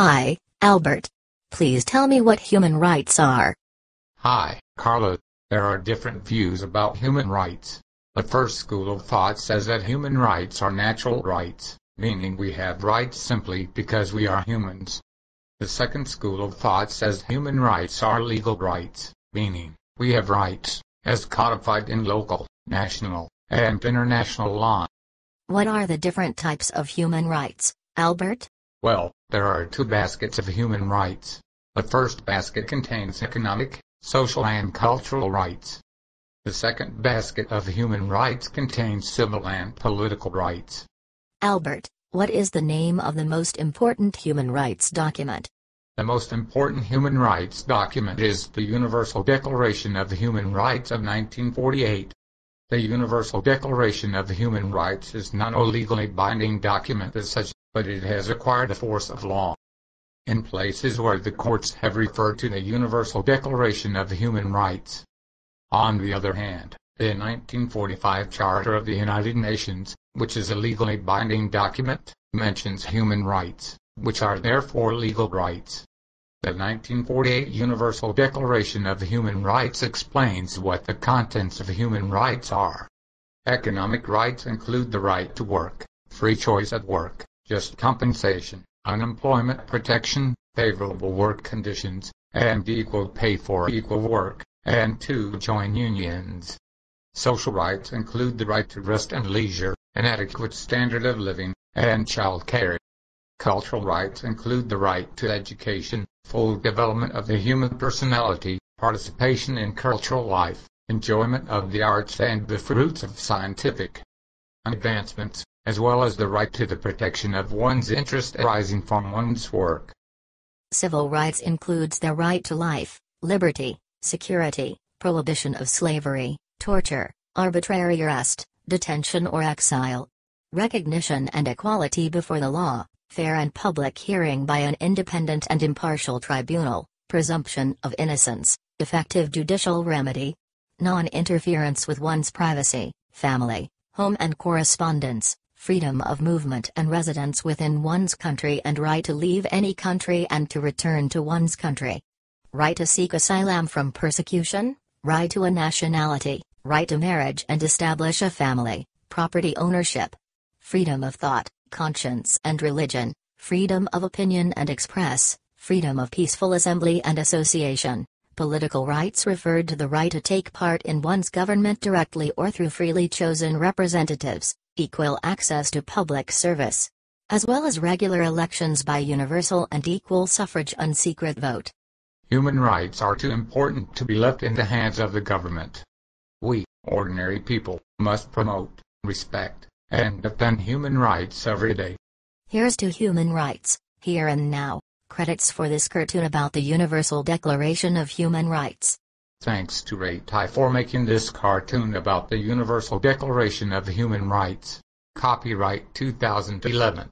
Hi, Albert. Please tell me what human rights are. Hi, Carla. There are different views about human rights. The first school of thought says that human rights are natural rights, meaning we have rights simply because we are humans. The second school of thought says human rights are legal rights, meaning we have rights, as codified in local, national, and international law. What are the different types of human rights, Albert? Well, there are two baskets of human rights. The first basket contains economic, social and cultural rights. The second basket of human rights contains civil and political rights. Albert, what is the name of the most important human rights document? The most important human rights document is the Universal Declaration of Human Rights of 1948. The Universal Declaration of Human Rights is not a legally binding document as such, but it has acquired the force of law. In places where the courts have referred to the Universal Declaration of Human Rights. On the other hand, the 1945 Charter of the United Nations, which is a legally binding document, mentions human rights, which are therefore legal rights. The 1948 Universal Declaration of Human Rights explains what the contents of human rights are. Economic rights include the right to work, free choice at work, just compensation, unemployment protection, favorable work conditions, and equal pay for equal work, and to join unions. Social rights include the right to rest and leisure, an adequate standard of living, and child care. Cultural rights include the right to education, full development of the human personality, participation in cultural life, enjoyment of the arts and the fruits of scientific advancements, as well as the right to the protection of one's interest arising from one's work. Civil rights includes the right to life, liberty, security, prohibition of slavery, torture, arbitrary arrest, detention or exile, recognition and equality before the law, fair and public hearing by an independent and impartial tribunal, presumption of innocence, effective judicial remedy, non-interference with one's privacy, family, home and correspondence, freedom of movement and residence within one's country and right to leave any country and to return to one's country. Right to seek asylum from persecution, right to a nationality, right to marriage and establish a family, property ownership, freedom of thought, conscience and religion, freedom of opinion and express, freedom of peaceful assembly and association. Political rights referred to the right to take part in one's government directly or through freely chosen representatives, equal access to public service, as well as regular elections by universal and equal suffrage and secret vote. Human rights are too important to be left in the hands of the government. We, ordinary people, must promote, respect, and defend human rights every day. Here's to human rights, here and now. Credits for this cartoon about the Universal Declaration of Human Rights. Thanks to Ray Tai for making this cartoon about the Universal Declaration of Human Rights. Copyright 2011.